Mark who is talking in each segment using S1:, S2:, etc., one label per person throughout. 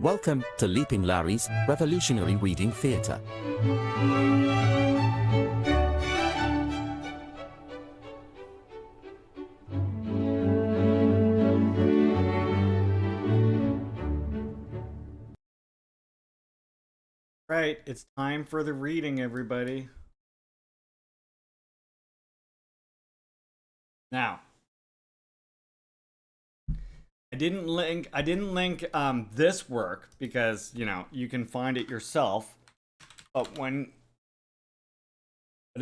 S1: Welcome to Leaping Larry's Revolutionary Reading Theatre.
S2: Right, it's time for the reading, everybody. Now, I didn't link this work because, you can find it yourself. But I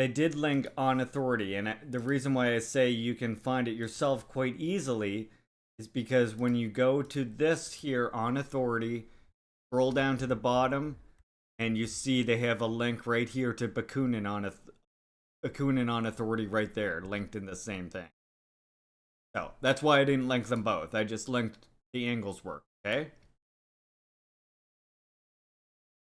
S2: did link On Authority, and the reason why I say you can find it yourself quite easily is because when you go to this here, On Authority, scroll down to the bottom, and you see they have a link right here to Bakunin on Authority right there, linked in the same thing. So that's why I didn't link them both. I just linked the Engels work, okay?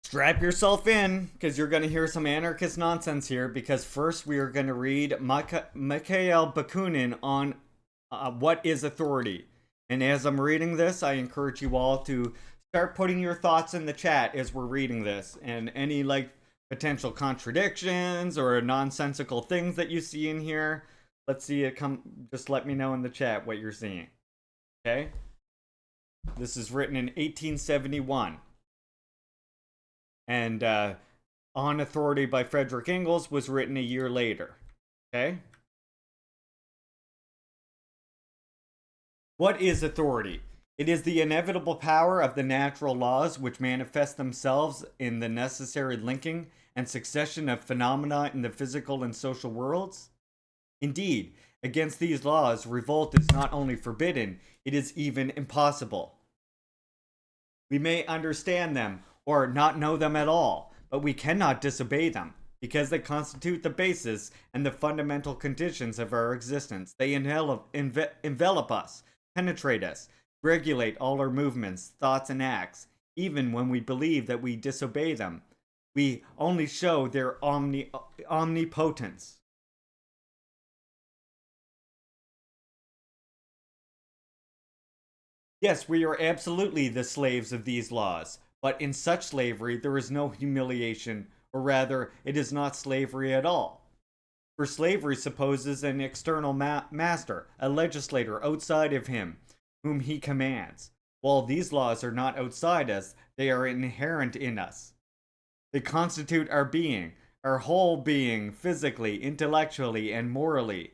S2: Strap yourself in, because you're going to hear some anarchist nonsense here, because first we are going to read Mikhail Bakunin on What is Authority. And as I'm reading this, I encourage you all to start putting your thoughts in the chat as we're reading this, and any potential contradictions or nonsensical things that you see in here. Let's see it come. Just let me know in the chat what you're seeing. Okay? This is written in 1871. And On Authority by Frederick Engels was written a year later. Okay? What is authority? It is the inevitable power of the natural laws which manifest themselves in the necessary linking and succession of phenomena in the physical and social worlds. Indeed, against these laws, revolt is not only forbidden, it is even impossible. We may understand them or not know them at all, but we cannot disobey them, because they constitute the basis and the fundamental conditions of our existence. They envelop us, penetrate us, regulate all our movements, thoughts, and acts. Even when we believe that we disobey them, we only show their omnipotence. Yes, we are absolutely the slaves of these laws, but in such slavery there is no humiliation, or rather, it is not slavery at all. For slavery supposes an external master, a legislator outside of him, whom he commands. While these laws are not outside us, they are inherent in us. They constitute our being, our whole being, physically, intellectually, and morally.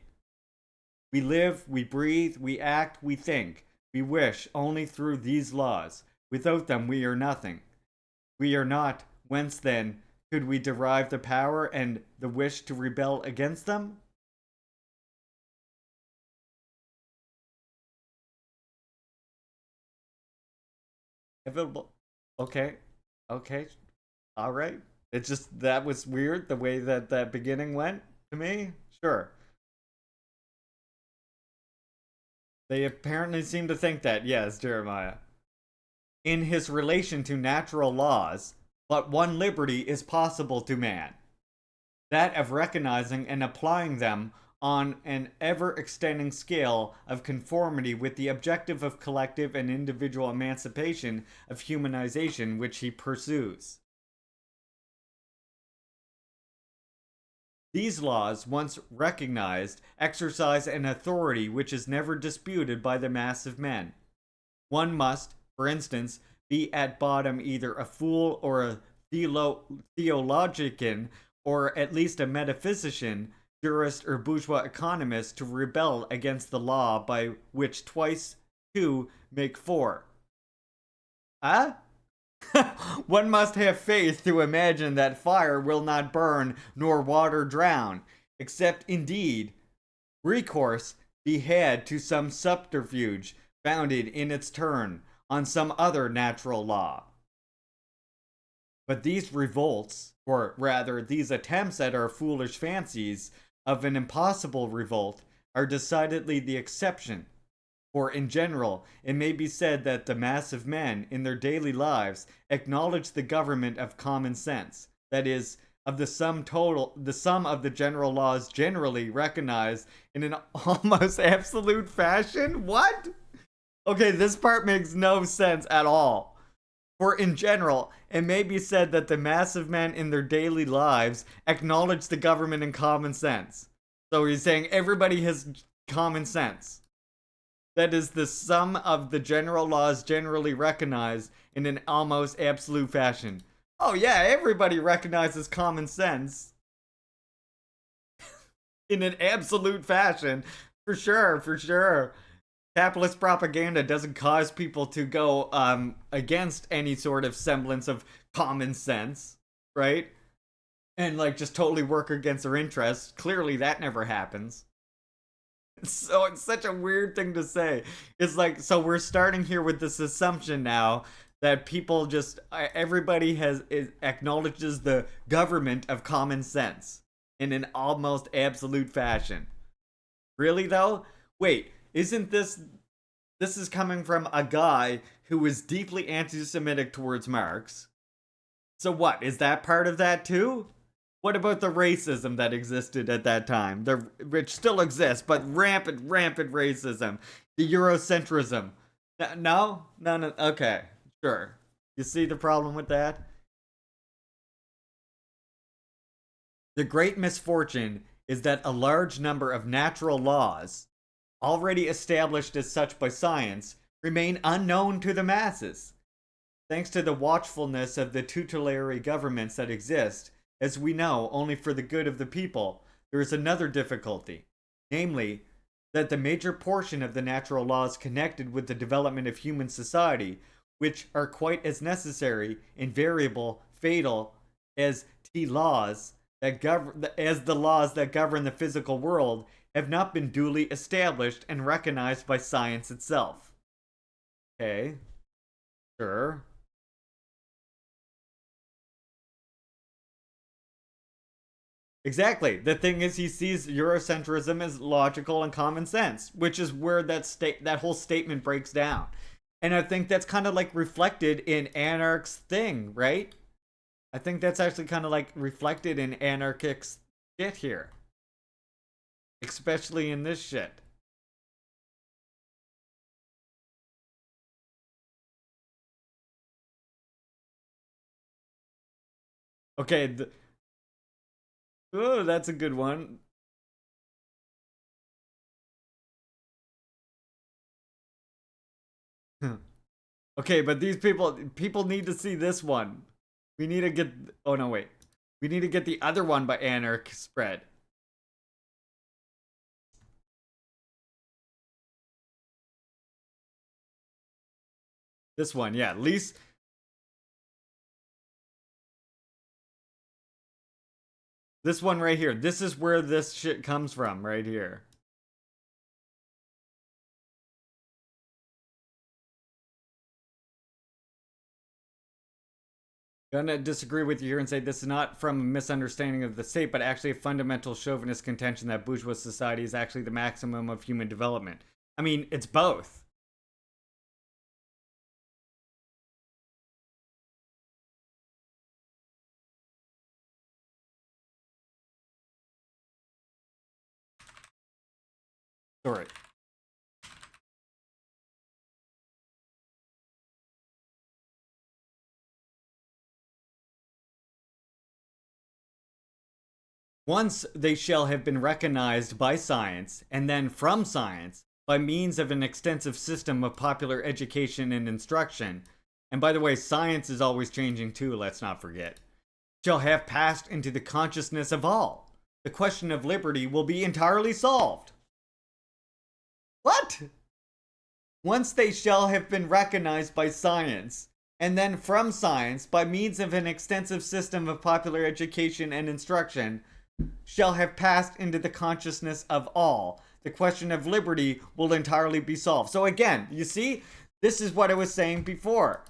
S2: We live, we breathe, we act, we think. We wish only through these laws. Without them, we are nothing. We are not. Whence then could we derive the power and the wish to rebel against them? Okay. Okay, all right. It just that was weird the way that that beginning went to me. Sure. They apparently seem to think that, yes, Jeremiah. In his relation to natural laws, but one liberty is possible to man, that of recognizing and applying them on an ever extending scale of conformity with the objective of collective and individual emancipation of humanization which he pursues. These laws, once recognized, exercise an authority which is never disputed by the mass of men. One must, for instance, be at bottom either a fool or a theologian, or at least a metaphysician, jurist, or bourgeois economist to rebel against the law by which twice two make four. Huh? One must have faith to imagine that fire will not burn nor water drown, except indeed recourse be had to some subterfuge founded in its turn on some other natural law. But these revolts, or rather these attempts at our foolish fancies of an impossible revolt, are decidedly the exception. For in general, it may be said that the mass of men in their daily lives acknowledge the government of common sense, that is, of the sum of the general laws generally recognized in an almost absolute fashion. What? Okay, this part makes no sense at all. For in general, it may be said that the mass of men in their daily lives acknowledge the government in common sense. So he's saying everybody has common sense. That is the sum of the general laws generally recognized in an almost absolute fashion. Oh, yeah, everybody recognizes common sense in an absolute fashion. For sure, for sure. Capitalist propaganda doesn't cause people to go against any sort of semblance of common sense, right? And like just totally work against their interests. Clearly, that never happens. So it's such a weird thing to say. It's like, so we're starting here with this assumption now that people just everybody acknowledges the government of common sense in an almost absolute fashion. Really though? Wait, isn't this is coming from a guy who was deeply anti-Semitic towards Marx? So what, is that part of that too? What about the racism that existed at that time? Which still exists, but rampant racism. The Eurocentrism. No? No, no. Okay. Sure. You see the problem with that? The great misfortune is that a large number of natural laws, already established as such by science, remain unknown to the masses. Thanks to the watchfulness of the tutelary governments that exist, as we know, only for the good of the people, there is another difficulty, namely, that the major portion of the natural laws connected with the development of human society, which are quite as necessary, invariable, fatal as the laws that govern the physical world, have not been duly established and recognized by science itself. Okay, sure. Exactly. The thing is, he sees Eurocentrism as logical and common sense, which is where that whole statement breaks down. And I think that's kind of like reflected in Anarch's thing, right? I think that's actually kind of like reflected in Anarchic's shit here, especially in this shit. Okay, oh, that's a good one. Okay, but these people need to see this one. We need to get. Oh no, wait. We need to get the other one by Anarch spread. This one, yeah. At least this one right here. This is where this shit comes from, right here. Gonna disagree with you here and say this is not from a misunderstanding of the state, but actually a fundamental chauvinist contention that bourgeois society is actually the maximum of human development. I mean, it's both. Sorry. Once they shall have been recognized by science, and then from science, by means of an extensive system of popular education and instruction, and by the way, science is always changing too, let's not forget, shall have passed into the consciousness of all, the question of liberty will be entirely solved. What? Once they shall have been recognized by science, and then from science, by means of an extensive system of popular education and instruction, shall have passed into the consciousness of all, the question of liberty will entirely be solved. So again, you see, this is what I was saying before.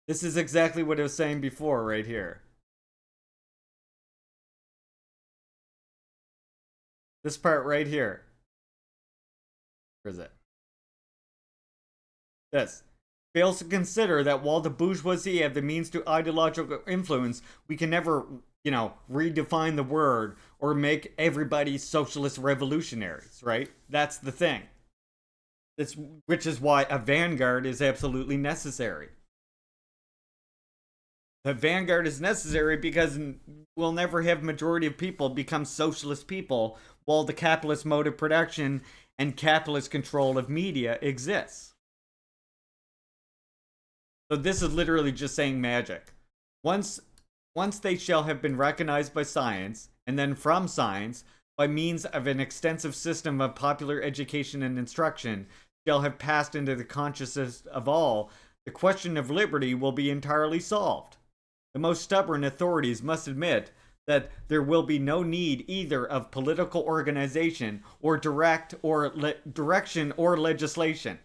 S2: This is exactly what I was saying before right here. This part right here. Where is it? This fails to consider that while the bourgeoisie have the means to ideological influence, we can never, redefine the word or make everybody socialist revolutionaries, right? That's the thing. Which is why a vanguard is absolutely necessary. The vanguard is necessary because we'll never have majority of people become socialist people while the capitalist mode of production and capitalist control of media exists. So this is literally just saying magic. Once they shall have been recognized by science, and then from science, by means of an extensive system of popular education and instruction, shall have passed into the consciousness of all, the question of liberty will be entirely solved. The most stubborn authorities must admit that there will be no need either of political organization or direction or legislation.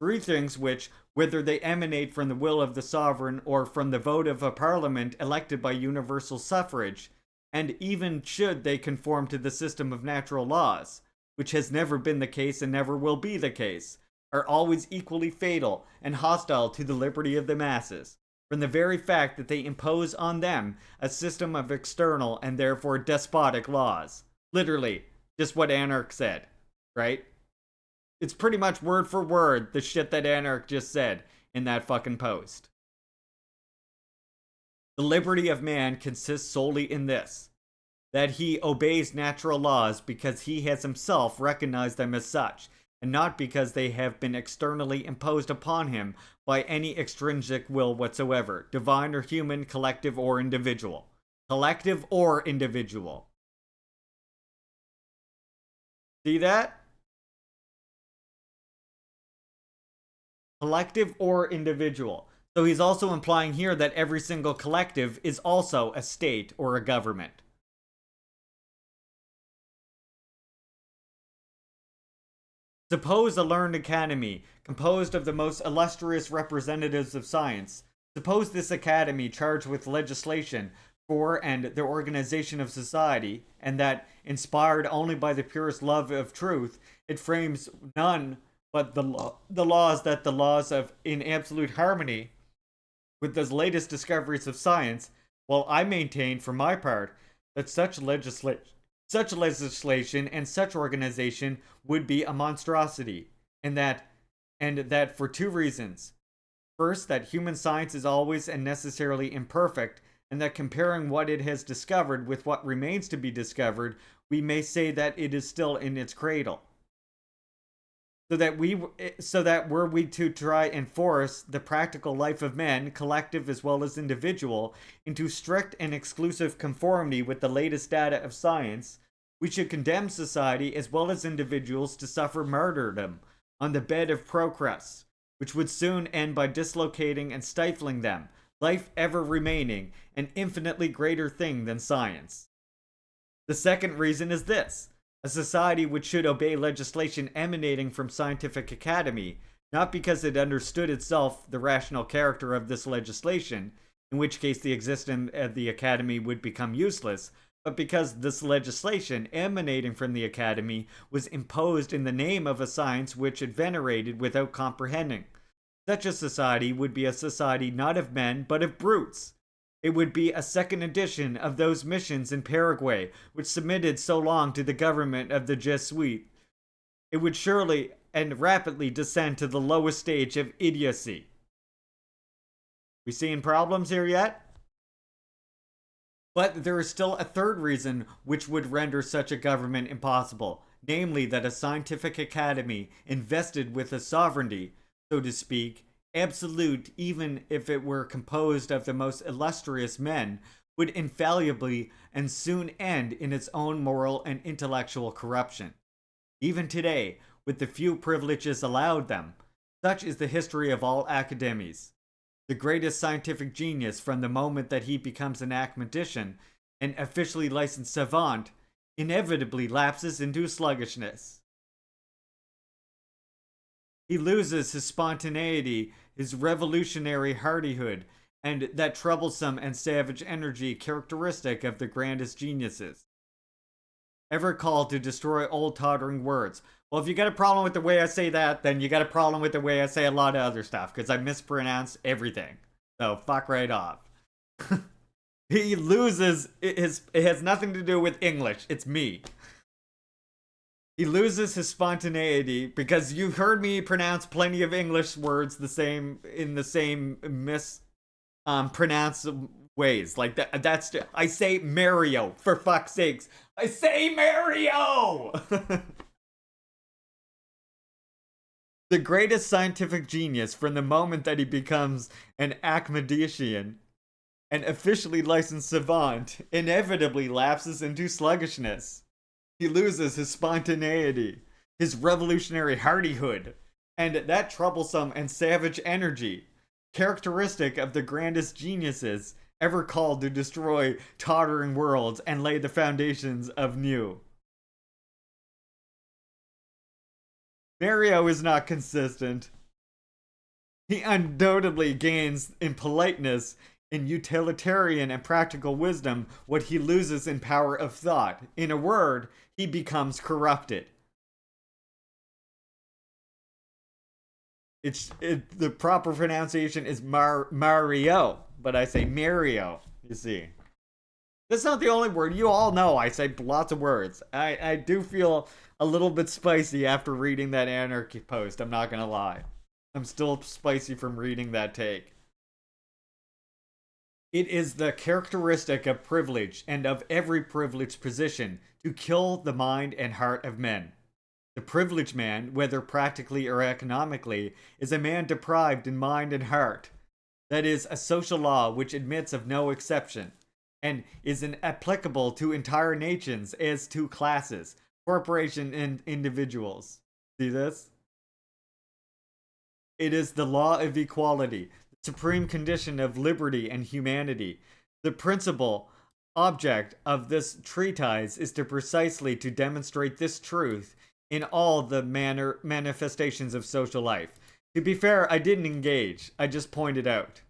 S2: Three things which, whether they emanate from the will of the sovereign or from the vote of a parliament elected by universal suffrage, and even should they conform to the system of natural laws, which has never been the case and never will be the case, are always equally fatal and hostile to the liberty of the masses, from the very fact that they impose on them a system of external and therefore despotic laws. Literally, just what Anarch said, right? It's pretty much word for word the shit that Anarch just said in that fucking post. The liberty of man consists solely in this, that he obeys natural laws because he has himself recognized them as such, and not because they have been externally imposed upon him by any extrinsic will whatsoever, divine or human, collective or individual. Collective or individual. See that? Collective or individual. So he's also implying here that every single collective is also a state or a government. Suppose a learned academy, composed of the most illustrious representatives of science. Suppose this academy charged with legislation for and the organization of society, and that, inspired only by the purest love of truth, it frames none but the laws of in absolute harmony with the latest discoveries of science, while I maintain, for my part, that such legislation and such organization would be a monstrosity, and that for two reasons. First, that human science is always and necessarily imperfect, and that comparing what it has discovered with what remains to be discovered, we may say that it is still in its cradle. So that were we to try and force the practical life of men, collective as well as individual, into strict and exclusive conformity with the latest data of science, we should condemn society as well as individuals to suffer martyrdom on the bed of progress, which would soon end by dislocating and stifling them, life ever remaining an infinitely greater thing than science. The second reason is this. A society which should obey legislation emanating from scientific academy not because it understood itself the rational character of this legislation, in which case the existence of the Academy would become useless, but because this legislation emanating from the Academy was imposed in the name of a science which it venerated without comprehending. Such a society would be a society not of men, but of brutes. It would be a second edition of those missions in Paraguay, which submitted so long to the government of the Jesuits. It would surely and rapidly descend to the lowest stage of idiocy. We seeing problems here yet? But there is still a third reason which would render such a government impossible, namely that a scientific academy invested with a sovereignty, so to speak, absolute even if it were composed of the most illustrious men, would infallibly and soon end in its own moral and intellectual corruption. Even today, with the few privileges allowed them, such is the history of all academies. The greatest scientific genius, from the moment that he becomes an academician, an officially licensed savant, inevitably lapses into sluggishness. He loses his spontaneity, his revolutionary hardihood, and that troublesome and savage energy characteristic of the grandest geniuses. Ever called to destroy old tottering words. Well, if you got a problem with the way I say that, then you got a problem with the way I say a lot of other stuff, because I mispronounce everything. So, fuck right off. He loses it has nothing to do with English, it's me. He loses his spontaneity because you heard me pronounce plenty of English words in the same pronounced ways. Like that's I say Mario, for fuck's sakes. I say Mario. The greatest scientific genius, from the moment that he becomes an academician, an officially licensed savant, inevitably lapses into sluggishness. He loses his spontaneity, his revolutionary hardihood, and that troublesome and savage energy, characteristic of the grandest geniuses ever called to destroy tottering worlds and lay the foundations of new. Mario is not consistent. He undoubtedly gains in politeness, in utilitarian and practical wisdom, what he loses in power of thought. In a word, he becomes corrupted. The proper pronunciation is Mario, but I say Mario, you see. That's not the only word. You all know I say lots of words. I do feel a little bit spicy after reading that Anarchy post, I'm not gonna lie. I'm still spicy from reading that take. It is the characteristic of privilege, and of every privileged position, to kill the mind and heart of men. The privileged man, whether practically or economically, is a man deprived in mind and heart. That is a social law which admits of no exception, and is applicable to entire nations as to classes, corporations, and individuals. See this? It is the law of equality, the supreme condition of liberty and humanity. The principal object of this treatise is precisely to demonstrate this truth in all the manifestations of social life. To be fair, I didn't engage, I just pointed out.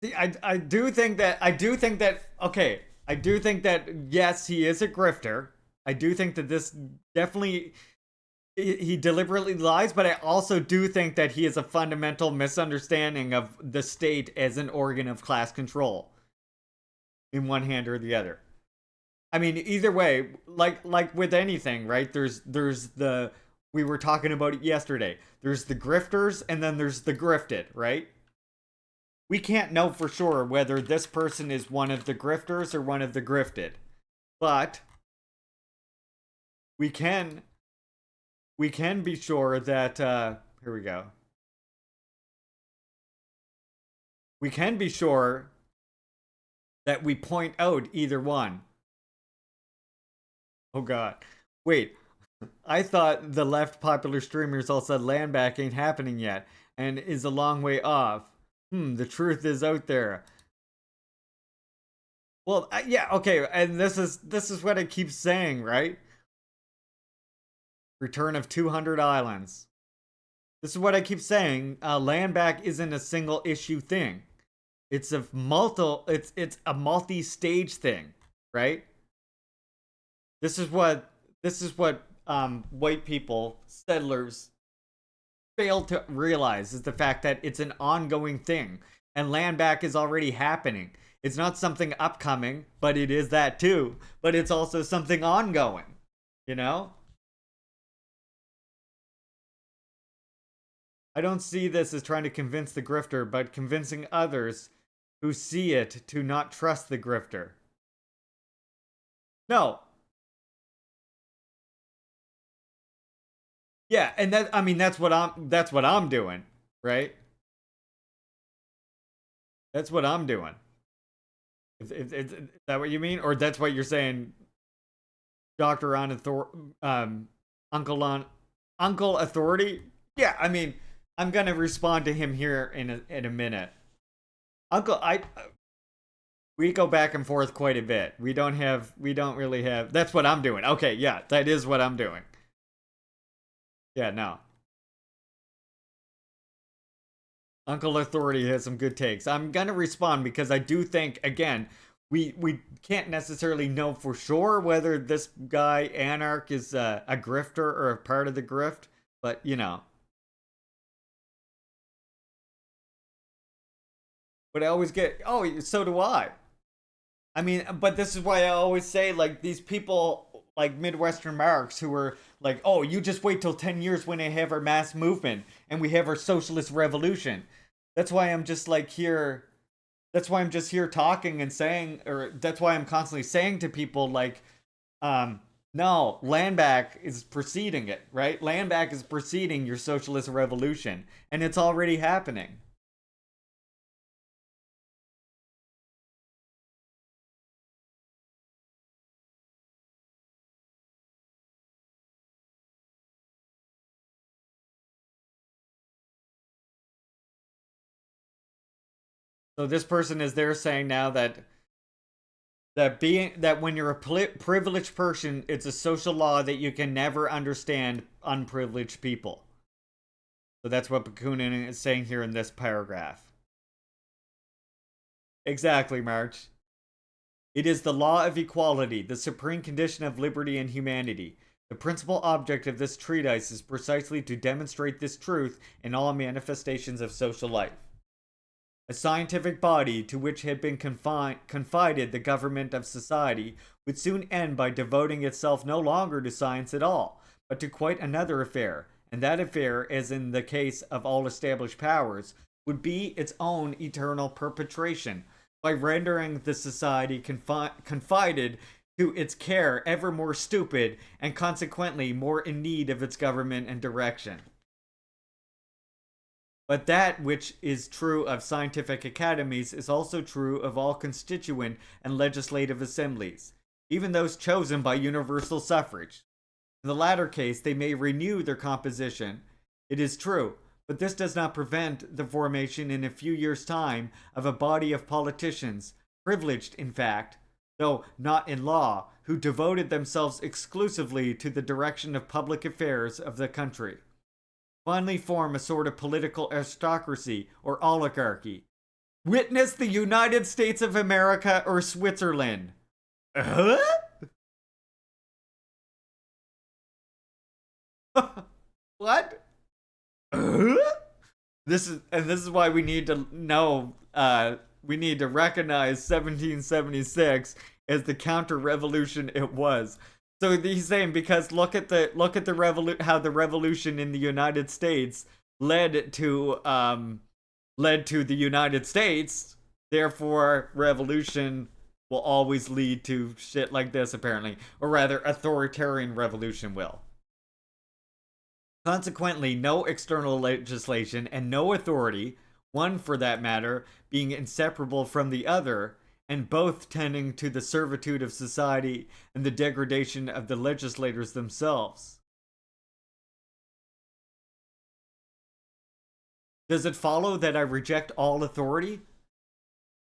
S2: See, I do think that okay, I do think that yes, he is a grifter. I do think that this definitely he deliberately lies, but I also do think that he is a fundamental misunderstanding of the state as an organ of class control in one hand or the other. I mean, either way, like with anything, right? There's the we were talking about it yesterday. There's the grifters and then there's the grifted, right? We can't know for sure whether this person is one of the grifters or one of the grifted. But we can be sure that here we go. We can be sure that we point out either one. Oh god. Wait, I thought the left popular streamers all said land back ain't happening yet and is a long way off. The truth is out there. Well, yeah, okay, and this is what I keep saying, right? Return of 200 islands. This is what I keep saying. Land back isn't a single issue thing. It's a multi-stage thing, right? This is what white people, settlers, fail to realize is the fact that it's an ongoing thing, and land back is already happening. It's not something upcoming, but it is that too. But it's also something ongoing. You know? I don't see this as trying to convince the grifter, but convincing others who see it to not trust the grifter. No. Yeah, and that's what I'm doing, right? That's what I'm doing. Is that what you mean, or that's what you're saying? Doctor on uncle on uncle authority. Yeah, I mean, I'm gonna respond to him here in a minute. Uncle, we go back and forth quite a bit. We don't really have. That's what I'm doing. Okay, yeah, that is what I'm doing. Yeah, no. Uncle Authority has some good takes. I'm gonna respond because I do think, again, we can't necessarily know for sure whether this guy Anarch is a grifter or a part of the grift, but But I always get, oh, so do I. I mean, but this is why I always say, like, these people, like Midwestern marks, who are like, oh, you just wait till 10 years when they have our mass movement and we have our socialist revolution. That's why I'm just like here. That's why I'm just here talking and saying, or that's why I'm constantly saying to people, like, no, land back is preceding it, right? Land back is preceding your socialist revolution, and it's already happening. So this person is there saying now that when you're a privileged person, it's a social law that you can never understand unprivileged people. So that's what Bakunin is saying here in this paragraph. Exactly, March. It is the law of equality, the supreme condition of liberty and humanity. The principal object of this treatise is precisely to demonstrate this truth in all manifestations of social life. A scientific body to which had been confided the government of society would soon end by devoting itself no longer to science at all, but to quite another affair, and that affair, as in the case of all established powers, would be its own eternal perpetration, by rendering the society confided to its care ever more stupid and consequently more in need of its government and direction. But that which is true of scientific academies is also true of all constituent and legislative assemblies, even those chosen by universal suffrage. In the latter case, they may renew their composition, it is true, but this does not prevent the formation in a few years' time of a body of politicians, privileged in fact, though not in law, who devoted themselves exclusively to the direction of public affairs of the country. Finally form a sort of political aristocracy or oligarchy. Witness the United States of America or Switzerland. Huh? What? This is why we need to know. We need to recognize 1776 as the counter-revolution it was. So he's saying because look at how the revolution in the United States led to the United States. Therefore, revolution will always lead to shit like this, apparently, or rather, authoritarian revolution will. Consequently, no external legislation and no authority, one for that matter being inseparable from the other, and both tending to the servitude of society and the degradation of the legislators themselves. Does it follow that I reject all authority?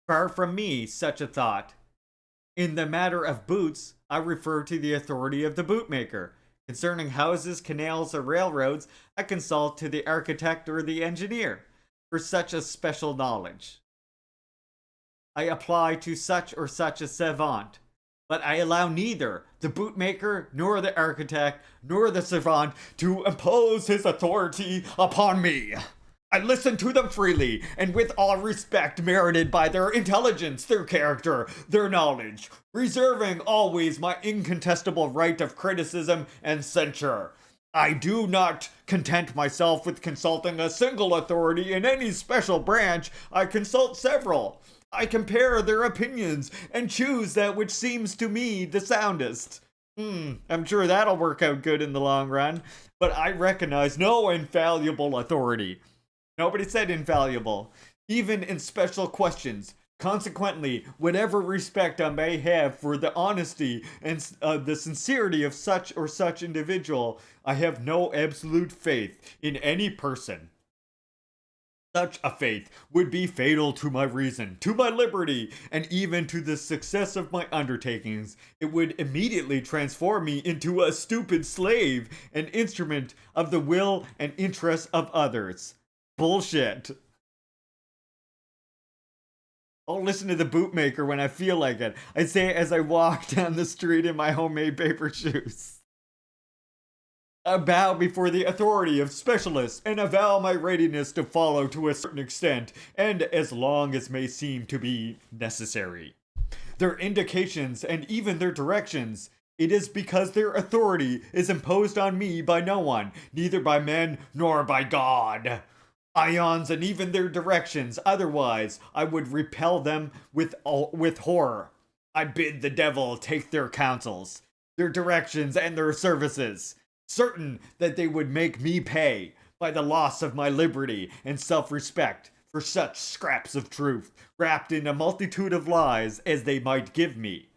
S2: Far from me such a thought. In the matter of boots, I refer to the authority of the bootmaker. Concerning houses, canals, or railroads, I consult to the architect or the engineer for such a special knowledge. I apply to such or such a savant, but I allow neither the bootmaker, nor the architect, nor the savant to impose his authority upon me. I listen to them freely, and with all respect merited by their intelligence, their character, their knowledge, reserving always my incontestable right of criticism and censure. I do not content myself with consulting a single authority in any special branch. I consult several. I compare their opinions and choose that which seems to me the soundest. I'm sure that'll work out good in the long run, but I recognize no infallible authority. Nobody said infallible, even in special questions. Consequently, whatever respect I may have for the honesty and the sincerity of such or such individual, I have no absolute faith in any person. Such a faith would be fatal to my reason, to my liberty, and even to the success of my undertakings. It would immediately transform me into a stupid slave, an instrument of the will and interest of others. Bullshit. I'll listen to the bootmaker when I feel like it. I say it as I walk down the street in my homemade paper shoes. I bow before the authority of specialists and avow my readiness to follow to a certain extent and as long as may seem to be necessary. Their indications and even their directions, it is because their authority is imposed on me by no one, neither by men nor by God. Ions and even their directions, otherwise I would repel them with horror. I bid the devil take their counsels, their directions, and their services, certain that they would make me pay by the loss of my liberty and self-respect for such scraps of truth, wrapped in a multitude of lies as they might give me.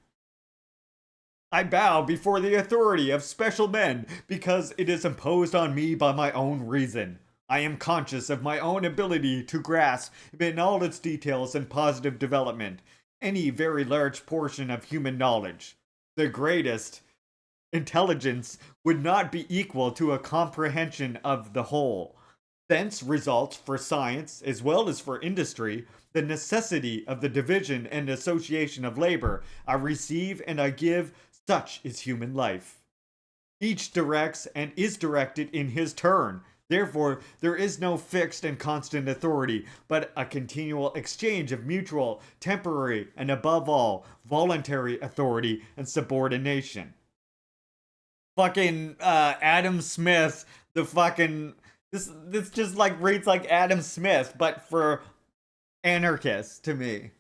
S2: I bow before the authority of special men because it is imposed on me by my own reason. I am conscious of my own ability to grasp in all its details and positive development any very large portion of human knowledge. The greatest intelligence would not be equal to a comprehension of the whole. Thence results for science as well as for industry the necessity of the division and association of labor. I receive and I give, such is human life. Each directs and is directed in his turn. Therefore, there is no fixed and constant authority, but a continual exchange of mutual, temporary, and above all, voluntary authority and subordination. Fucking Adam Smith, the fucking this just like reads like Adam Smith, but for anarchists to me.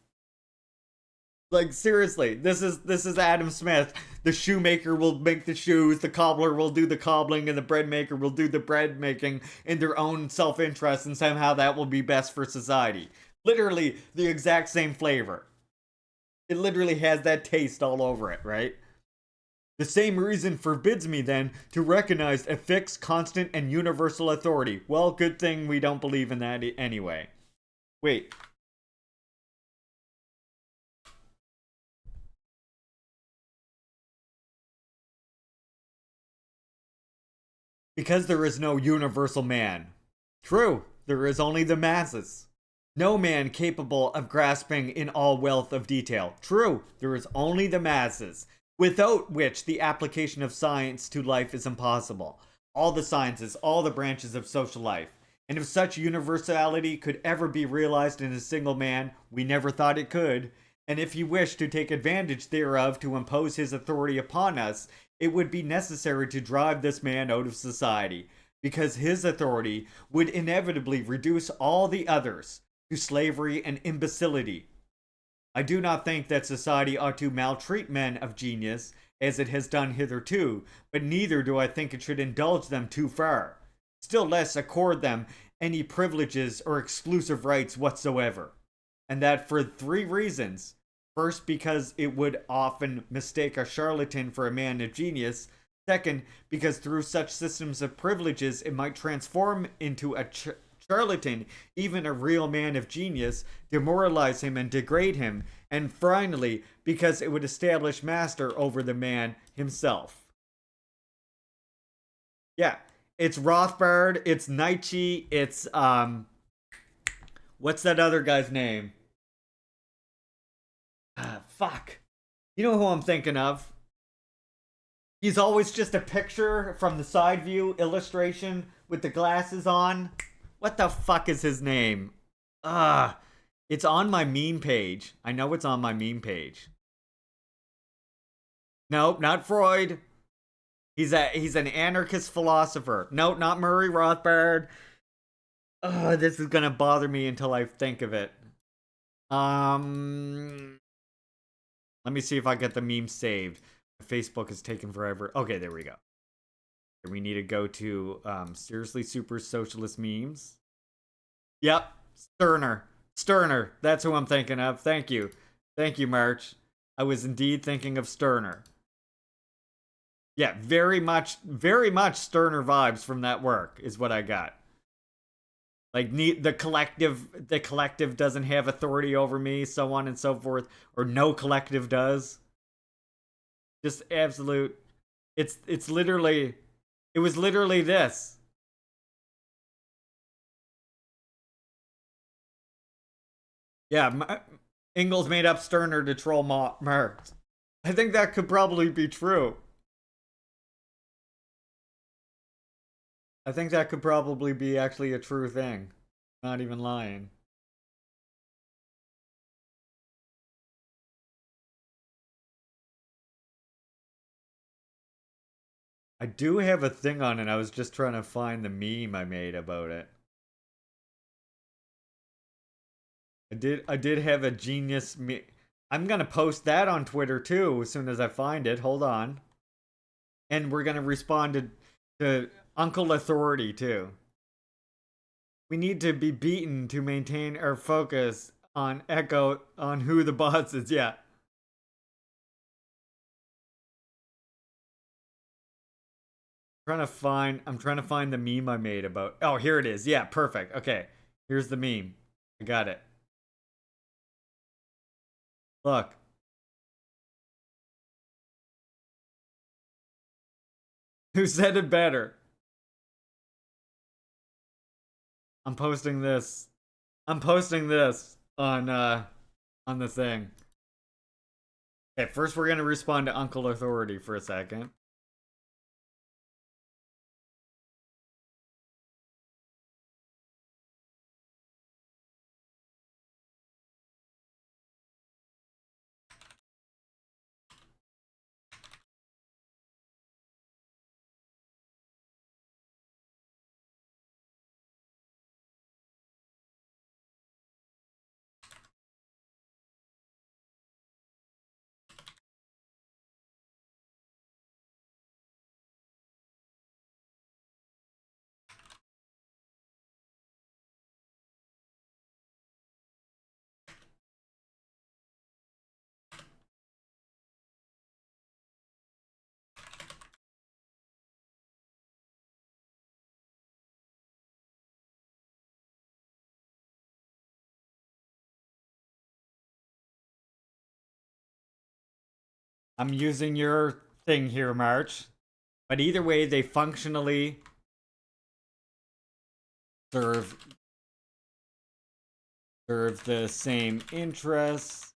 S2: Like seriously, this is Adam Smith. The shoemaker will make the shoes, the cobbler will do the cobbling, and the bread maker will do the bread making in their own self-interest, and somehow that will be best for society. Literally the exact same flavor. It literally has that taste all over it, right? The same reason forbids me then to recognize a fixed, constant, and universal authority. Well, good thing we don't believe in that anyway. Wait. Because there is no universal man. True, there is only the masses. No man capable of grasping in all wealth of detail. True, there is only the masses, without which the application of science to life is impossible. All the sciences, all the branches of social life. And if such universality could ever be realized in a single man, we never thought it could. And if he wished to take advantage thereof to impose his authority upon us, it would be necessary to drive this man out of society, because his authority would inevitably reduce all the others to slavery and imbecility. I do not think that society ought to maltreat men of genius, as it has done hitherto, but neither do I think it should indulge them too far, still less accord them any privileges or exclusive rights whatsoever. And that for 3 reasons. First, because it would often mistake a charlatan for a man of genius. Second, because through such systems of privileges, it might transform into a charlatan, even a real man of genius, demoralize him and degrade him. And finally, because it would establish master over the man himself. Yeah, it's Rothbard, it's Nietzsche, it's what's that other guy's name? Fuck. You know who I'm thinking of? He's always just a picture from the side view illustration with the glasses on. What the fuck is his name? It's on my meme page. I know it's on my meme page. Nope, not Freud. He's an anarchist philosopher. Nope, not Murray Rothbard. This is gonna bother me until I think of it. Let me see if I get the meme saved. Facebook is taking forever. Okay, there we go. We need to go to seriously super socialist memes. Yep, Sterner. Sterner. That's who I'm thinking of. Thank you. Thank you, March. I was indeed thinking of Sterner. Yeah, very much Sterner vibes from that work is what I got. Like the collective doesn't have authority over me, so on and so forth, or no collective does. Just absolute. It's literally. It was literally this. Yeah, Engels made up Sterner to troll Marx. I think that could probably be true. I think that could probably be actually a true thing. Not even lying. I do have a thing on it. I was just trying to find the meme I made about it. I did have a genius me. I'm gonna post that on Twitter too as soon as I find it. Hold on. And we're gonna respond to Uncle Authority too. We need to be beaten to maintain our focus on Echo on who the boss is. Yeah. I'm trying to find the meme I made about. Oh, here it is. Yeah, perfect. Okay. Here's the meme. I got it. Look. Who said it better? I'm posting this. I'm posting this on the thing. Okay, first we're gonna respond to Uncle Authority for a second. I'm using your thing here, March. But either way, they functionally serve the same interests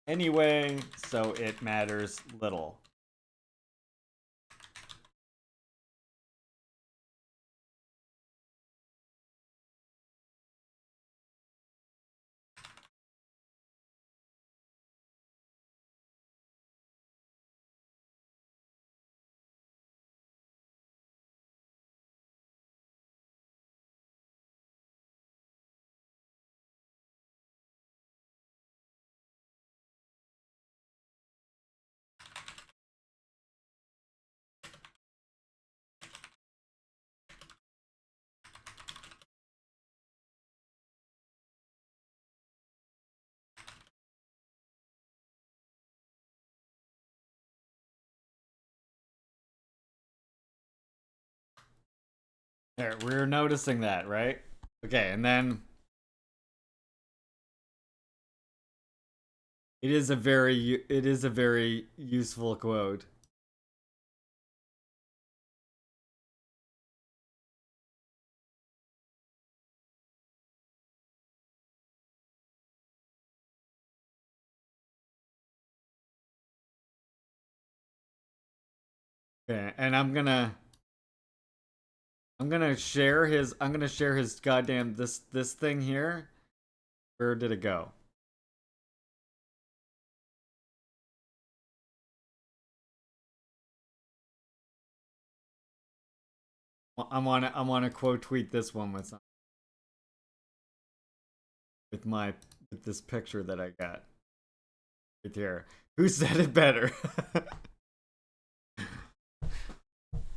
S2: anyway, so it matters little. There, we're noticing that, right? Okay, and then it is a very useful quote. Okay, and I'm gonna share his goddamn this thing here. Where did it go? I wanna quote tweet this one with my with this picture that I got right here. Who said it better?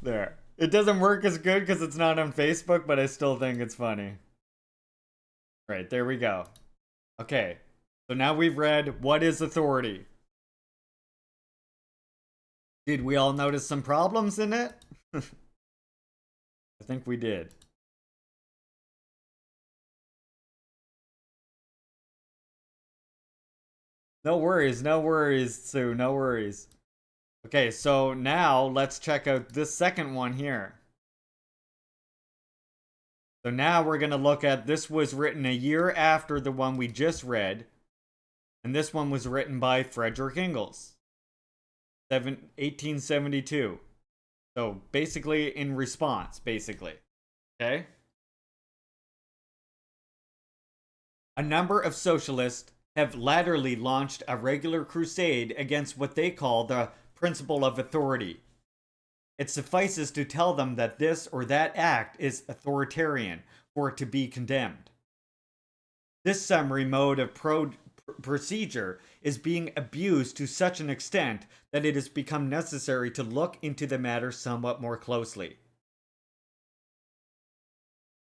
S2: There. It doesn't work as good because it's not on Facebook, but I still think it's funny. Right, there we go. Okay, so now we've read what is authority. Did we all notice some problems in it? I think we did. No worries, Sue, no worries. Okay, so now let's check out this second one here. So now we're going to look at this was written a year after the one we just read, and this one was written by Frederick Engels, 1872. So basically in response, basically. Okay? A number of socialists have latterly launched a regular crusade against what they call the principle of authority. It suffices to tell them that this or that act is authoritarian for it to be condemned. This summary mode of procedure is being abused to such an extent that it has become necessary to look into the matter somewhat more closely.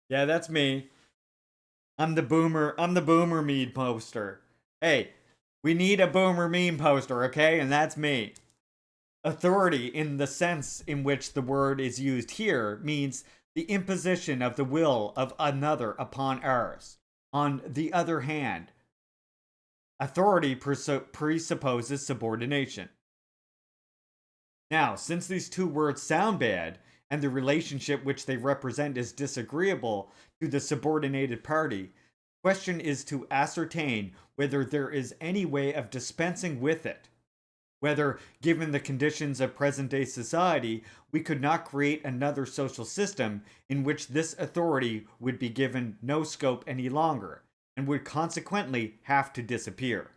S2: Yeah, that's me. I'm the boomer meme poster. Hey, we need a boomer meme poster, okay? And that's me. Authority, in the sense in which the word is used here, means the imposition of the will of another upon ours. On the other hand, authority presupposes subordination. Now, since these two words sound bad, and the relationship which they represent is disagreeable to the subordinated party, the question is to ascertain whether there is any way of dispensing with it. Whether, given the conditions of present day society, we could not create another social system in which this authority would be given no scope any longer, and would consequently have to disappear.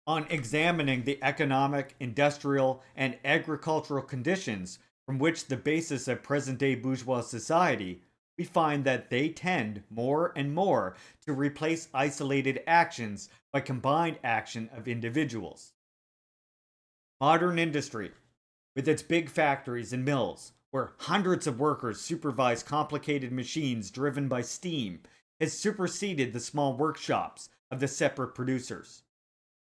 S2: On examining the economic, industrial, and agricultural conditions from which the basis of present day bourgeois society, we find that they tend more and more to replace isolated actions by combined action of individuals. Modern industry, with its big factories and mills, where hundreds of workers supervise complicated machines driven by steam, has superseded the small workshops of the separate producers.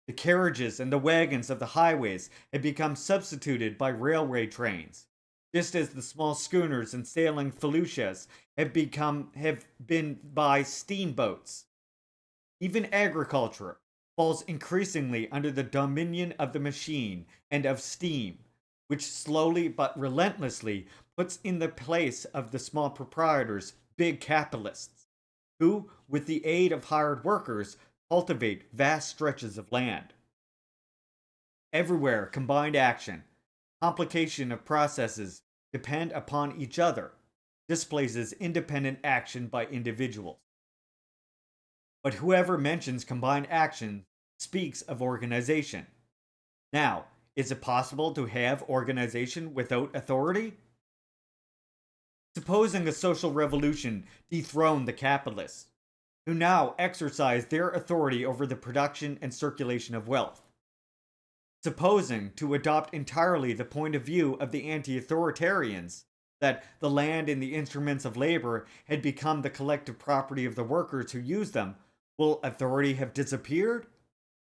S2: The carriages and the wagons of the highways have become substituted by railway trains, just as the small schooners and sailing feluccas have been by steamboats. Even agriculture falls increasingly under the dominion of the machine and of steam, which slowly but relentlessly puts in the place of the small proprietors big capitalists, who, with the aid of hired workers, cultivate vast stretches of land. Everywhere, combined action, complication of processes depend upon each other, displaces independent action by individuals. But whoever mentions combined action speaks of organization. Now, is it possible to have organization without authority? Supposing a social revolution dethroned the capitalists, who now exercise their authority over the production and circulation of wealth. Supposing, to adopt entirely the point of view of the anti authoritarians, that the land and the instruments of labor had become the collective property of the workers who use them, will authority have disappeared?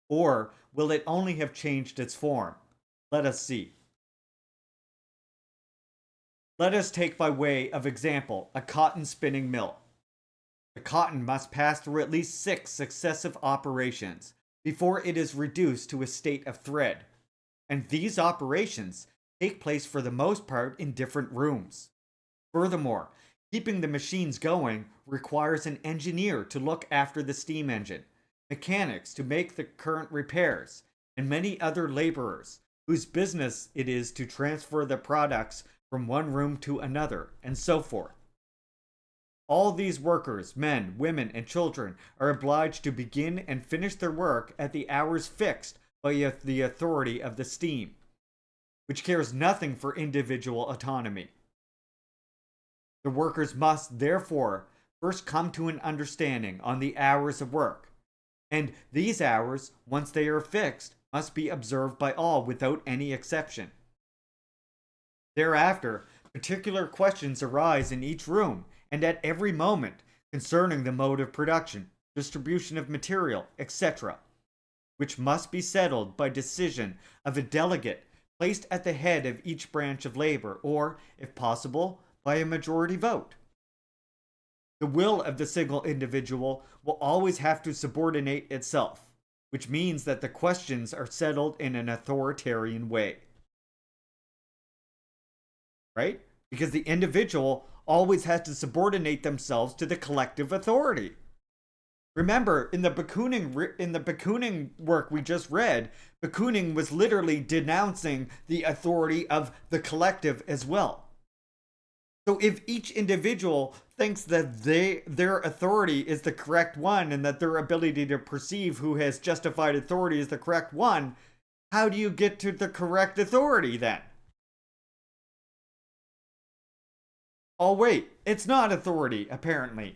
S2: Or will it only have changed its form? Let us see. Let us take by way of example a cotton spinning mill. The cotton must pass through at least 6 successive operations before it is reduced to a state of thread, and these operations take place for the most part in different rooms. Furthermore, keeping the machines going requires an engineer to look after the steam engine, mechanics to make the current repairs, and many other laborers whose business it is to transfer the products from one room to another, and so forth. All these workers, men, women, and children, are obliged to begin and finish their work at the hours fixed by the authority of the steam, which cares nothing for individual autonomy. The workers must, therefore, first come to an understanding on the hours of work, and these hours, once they are fixed, must be observed by all without any exception. Thereafter, particular questions arise in each room and at every moment concerning the mode of production, distribution of material, etc., which must be settled by decision of a delegate placed at the head of each branch of labor, or, if possible, by a majority vote. The will of the single individual will always have to subordinate itself, which means that the questions are settled in an authoritarian way. Right? Because the individual always has to subordinate themselves to the collective authority. Remember, in the Bakunin work we just read, Bakunin was literally denouncing the authority of the collective as well. So if each individual thinks that their authority is the correct one and that their ability to perceive who has justified authority is the correct one, how do you get to the correct authority then? Oh wait, it's not authority, apparently.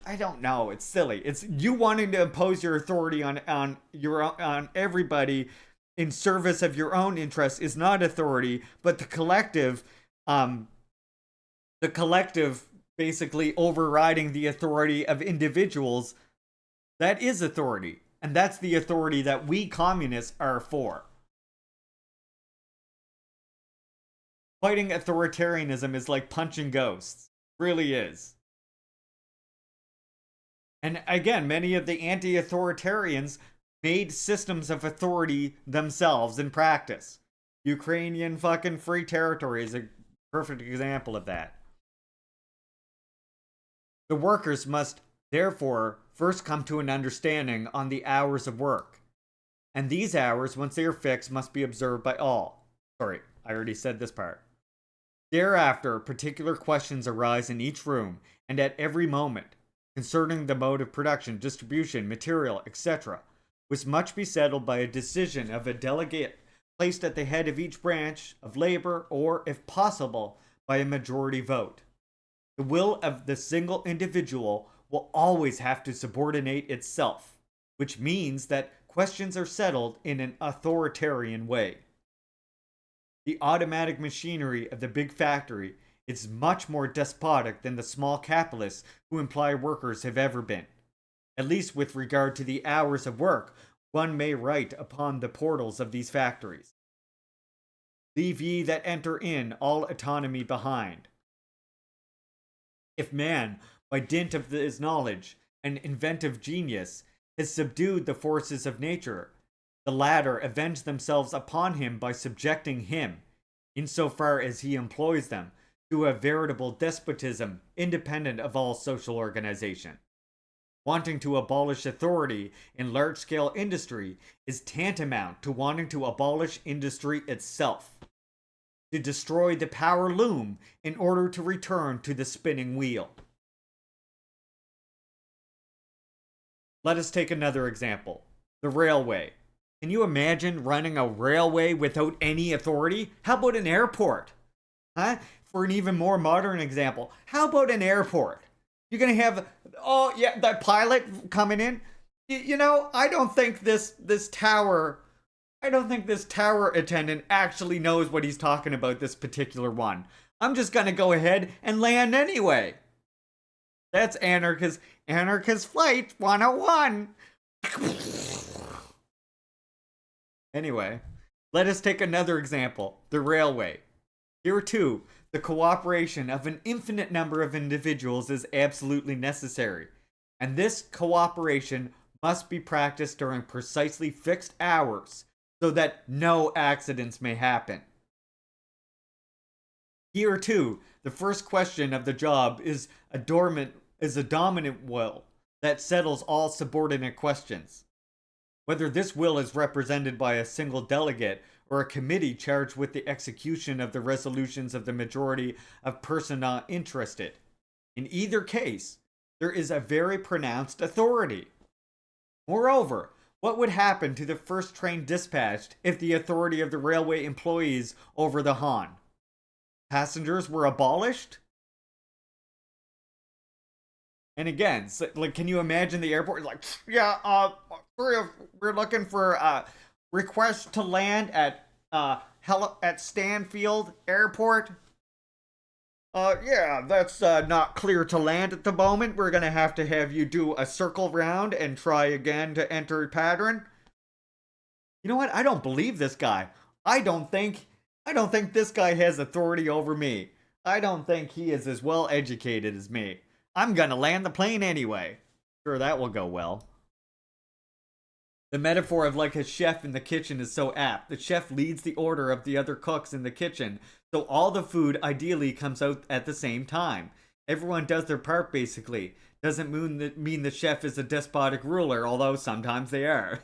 S2: I don't know, it's silly. It's you wanting to impose your authority on everybody in service of your own interests is not authority, but the collective basically overriding the authority of individuals, that is authority. And that's the authority that we communists are for. Fighting authoritarianism is like punching ghosts. It really is. And again, many of the anti-authoritarians made systems of authority themselves in practice. Ukrainian fucking free territory is a perfect example of that. The workers must therefore first come to an understanding on the hours of work. And these hours, once they are fixed, must be observed by all. Sorry, I already said this part. Thereafter, particular questions arise in each room and at every moment concerning the mode of production, distribution, material, etc., which must be settled by a decision of a delegate placed at the head of each branch of labor, or, if possible, by a majority vote. The will of the single individual will always have to subordinate itself, which means that questions are settled in an authoritarian way. The automatic machinery of the big factory is much more despotic than the small capitalists who employ workers have ever been. At least with regard to the hours of work one may write upon the portals of these factories. Leave ye that enter in all autonomy behind. If man, by dint of his knowledge and inventive genius, has subdued the forces of nature, the latter avenge themselves upon him by subjecting him, insofar as he employs them, to a veritable despotism independent of all social organization. Wanting to abolish authority in large-scale industry is tantamount to wanting to abolish industry itself. To destroy the power loom in order to return to the spinning wheel. Let us take another example. The railway. Can you imagine running a railway without any authority? How about an airport? Huh? For an even more modern example, how about an airport? You're gonna have, oh yeah, that pilot coming in. I don't think this tower attendant actually knows what he's talking about, this particular one. I'm just gonna go ahead and land anyway. That's anarchist flight 101. Anyway, let us take another example, the railway. Here too, the cooperation of an infinite number of individuals is absolutely necessary, and this cooperation must be practiced during precisely fixed hours so that no accidents may happen. Here, too, the first question of the job is a dominant will that settles all subordinate questions. Whether this will is represented by a single delegate or a committee charged with the execution of the resolutions of the majority of persona interested. In either case, there is a very pronounced authority. Moreover, what would happen to the first train dispatched if the authority of the railway employees over the Han? Passengers were abolished? And again, so, like, can you imagine the airport? Like, yeah, we're looking for request to land at Stanfield Airport. Yeah, that's not clear to land at the moment. We're gonna have you do a circle round and try again to enter pattern. You know what? I don't believe this guy. I don't think this guy has authority over me. I don't think he is as well educated as me. I'm gonna land the plane anyway. Sure, that will go well. The metaphor of like a chef in the kitchen is so apt. The chef leads the order of the other cooks in the kitchen, so all the food ideally comes out at the same time. Everyone does their part basically. Doesn't mean the chef is a despotic ruler, although sometimes they are.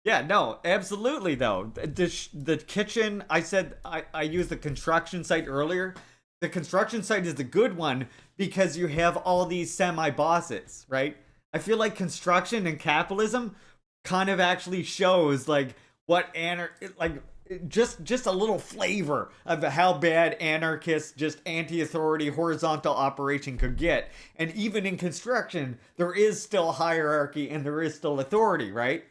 S2: Yeah, no, absolutely though. The kitchen, I used the construction site earlier. The construction site is the good one because you have all these semi-bosses, right? I feel like construction and capitalism kind of actually shows like what just a little flavor of how bad anarchist, just anti-authority, horizontal operation could get. And even in construction, there is still hierarchy and there is still authority, right?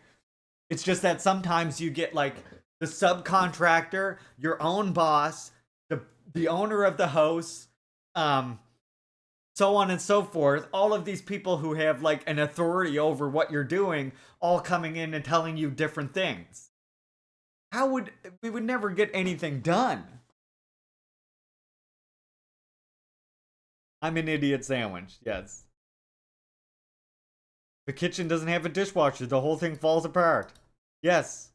S2: It's just that sometimes you get like the subcontractor, your own boss, the owner of the house, so on and so forth. All of these people who have like an authority over what you're doing, all coming in and telling you different things. We would never get anything done? I'm an idiot sandwich, yes. The kitchen doesn't have a dishwasher, the whole thing falls apart. Yes.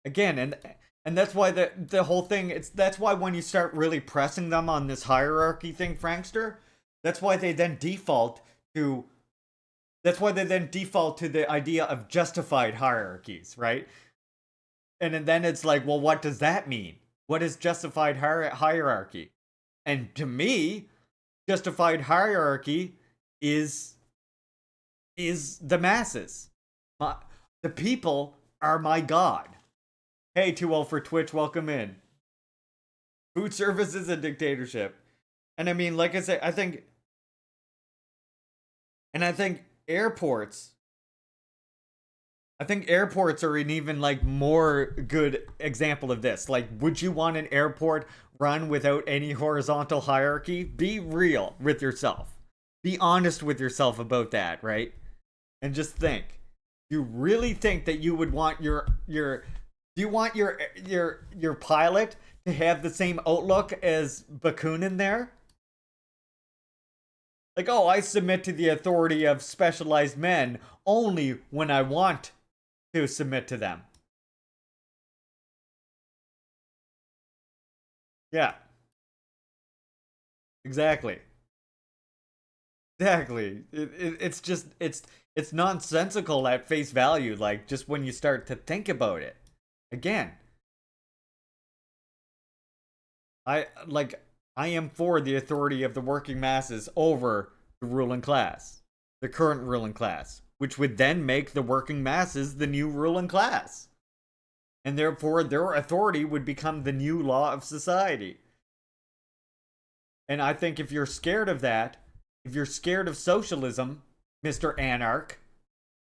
S2: Again, and that's why the whole thing, that's why when you start really pressing them on this hierarchy thing, Frankster, that's why they then default to the idea of justified hierarchies, right? And then it's like, well, what does that mean? What is justified hierarchy? And to me, justified hierarchy is the masses. The people are my god. Hey, 2-0 for Twitch, welcome in. Food service is a dictatorship. And I mean, like I said, I think airports are an even like more good example of this. Like, would you want an airport run without any horizontal hierarchy? Be real with yourself. Be honest with yourself about that, right? And just think. You really think that you would want your pilot to have the same outlook as Bakunin there? Like, oh, I submit to the authority of specialized men only when I want to submit to them. Yeah. Exactly. Exactly. It's nonsensical at face value, like, just when you start to think about it. Again, I am for the authority of the working masses over the ruling class, the current ruling class, which would then make the working masses the new ruling class. And therefore, their authority would become the new law of society. And I think if you're scared of that, if you're scared of socialism, Mr. Anarch,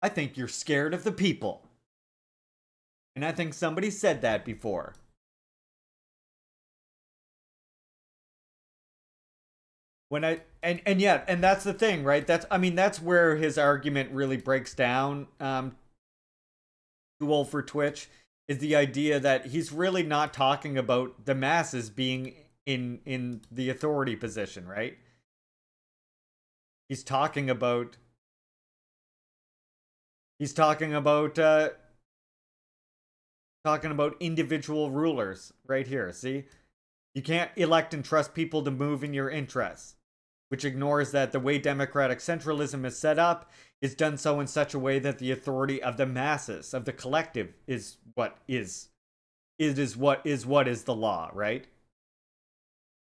S2: I think you're scared of the people. And I think somebody said that before. And that's the thing, right? That's where his argument really breaks down. Too old for Twitch is the idea that he's really not talking about the masses being in the authority position, right? He's talking about he's talking about individual rulers right here. See? You can't elect and trust people to move in your interests, which ignores that the way democratic centralism is set up is done so in such a way that the authority of the masses, of the collective, is what is. It is what is the law, right?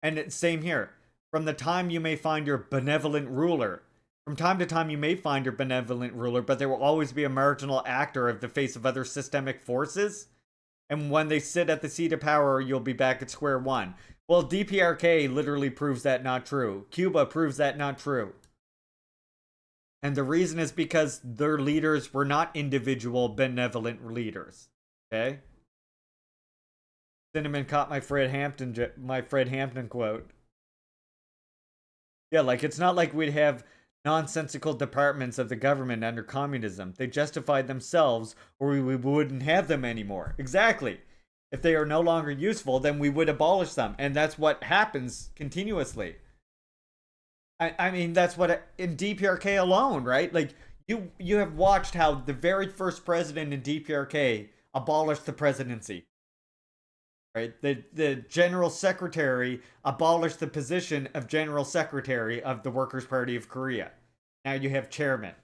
S2: And it's same here. From the time you may find your benevolent ruler, from time to time you may find your benevolent ruler, but there will always be a marginal actor of the face of other systemic forces. And when they sit at the seat of power, you'll be back at square one. Well, DPRK literally proves that not true. Cuba proves that not true. And the reason is because their leaders were not individual benevolent leaders. Okay? Cinnamon caught my Fred Hampton quote. Yeah, like it's not like we'd have nonsensical departments of the government under communism. They justified themselves, or we wouldn't have them anymore. Exactly. If they are no longer useful, then we would abolish them, and that's what happens continuously. I mean, that's what in DPRK alone, right? Like you have watched how the very first president in DPRK abolished the presidency. Right? The general secretary abolished the position of general secretary of the Workers' Party of Korea. Now you have chairman.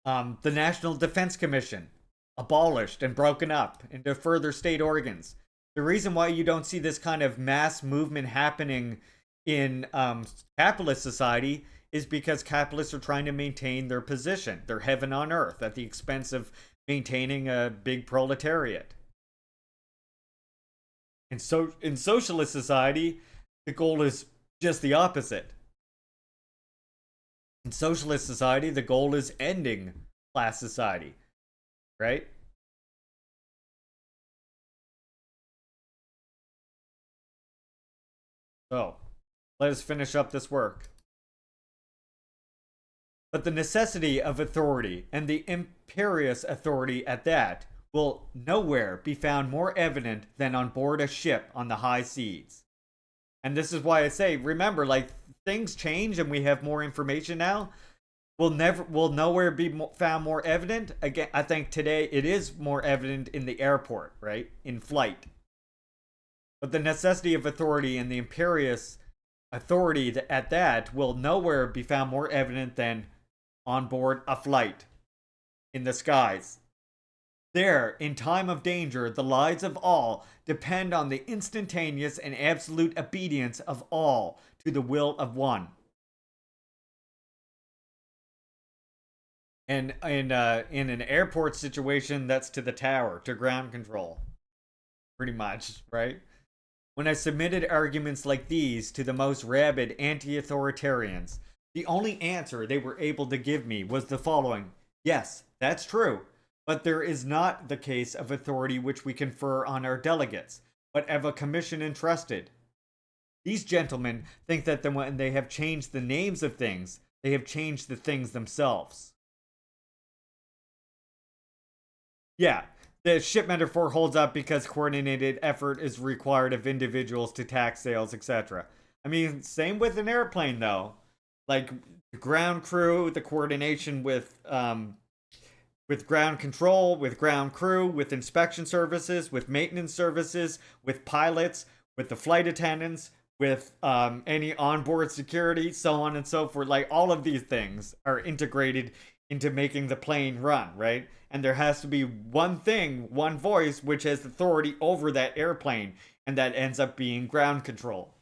S2: The National Defense Commission abolished and broken up into further state organs. The reason why you don't see this kind of mass movement happening in capitalist society is because capitalists are trying to maintain their position, their heaven on earth, at the expense of maintaining a big proletariat. And so in socialist society, the goal is just the opposite. In socialist society, the goal is ending class society, right? So, let us finish up this work. But the necessity of authority, and the imperious authority at that, will nowhere be found more evident than on board a ship on the high seas. And this is why I say, remember, like, things change and we have more information now. Will nowhere be found more evident. Again, I think today it is more evident in the airport, right? In flight. But the necessity of authority and the imperious authority at that will nowhere be found more evident than on board a flight in the skies. There, in time of danger, the lives of all depend on the instantaneous and absolute obedience of all to the will of one. And in an airport situation, that's to the tower, to ground control. Pretty much, right? When I submitted arguments like these to the most rabid anti-authoritarians, the only answer they were able to give me was the following: yes, that's true, but there is not the case of authority which we confer on our delegates, but of a commission entrusted. These gentlemen think that when they have changed the names of things, they have changed the things themselves. Yeah, the ship metaphor holds up because coordinated effort is required of individuals to tax sales, etc. I mean, same with an airplane, though. Like the ground crew, the coordination with ground control, with ground crew, with inspection services, with maintenance services, with pilots, with the flight attendants, with any onboard security, so on and so forth. Like all of these things are integrated into making the plane run, right? And there has to be one thing, one voice, which has authority over that airplane, and that ends up being ground control.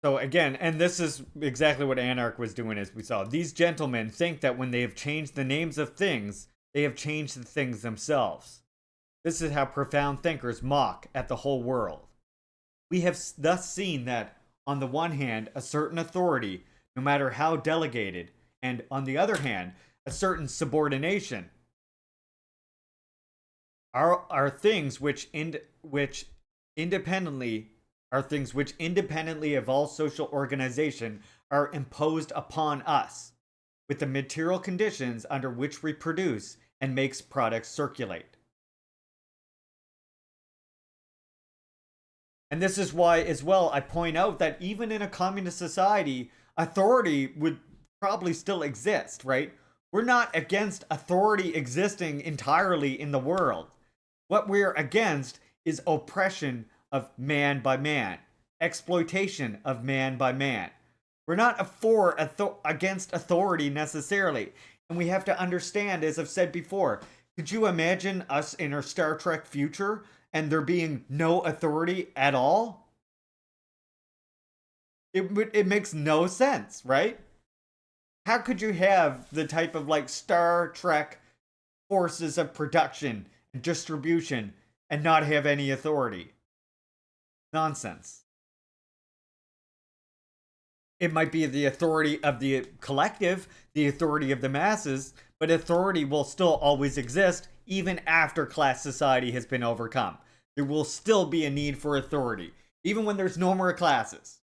S2: So again, and this is exactly what Anarch was doing, as we saw. These gentlemen think that when they have changed the names of things, they have changed the things themselves. This is how profound thinkers mock at the whole world. We have thus seen that, on the one hand, a certain authority, no matter how delegated, and on the other hand, a certain subordination, are things which independently are things which independently of all social organization are imposed upon us with the material conditions under which we produce and makes products circulate. And this is why, as well, I point out that even in a communist society, authority would probably still exist, right? We're not against authority existing entirely in the world. What we're against is oppression of man by man, exploitation of man by man. We're not against authority necessarily. And we have to understand, as I've said before, could you imagine us in our Star Trek future and there being no authority at all? It makes no sense, right? How could you have the type of like Star Trek forces of production and distribution and not have any authority? Nonsense. It might be the authority of the collective, the authority of the masses, but authority will still always exist even after class society has been overcome. There will still be a need for authority, even when there's no more classes.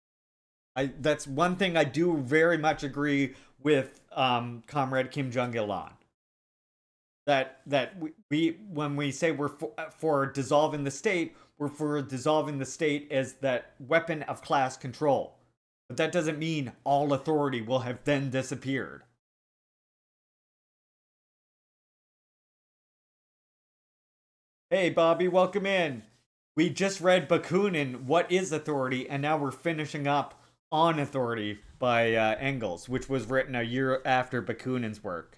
S2: That's one thing I do very much agree with Comrade Kim Jong Il on. That we when we say we're for dissolving the state, we're for dissolving the state as that weapon of class control. But that doesn't mean all authority will have then disappeared. Hey, Bobby, welcome in. We just read Bakunin, What is Authority? And now we're finishing up on Authority by Engels, which was written a year after Bakunin's work.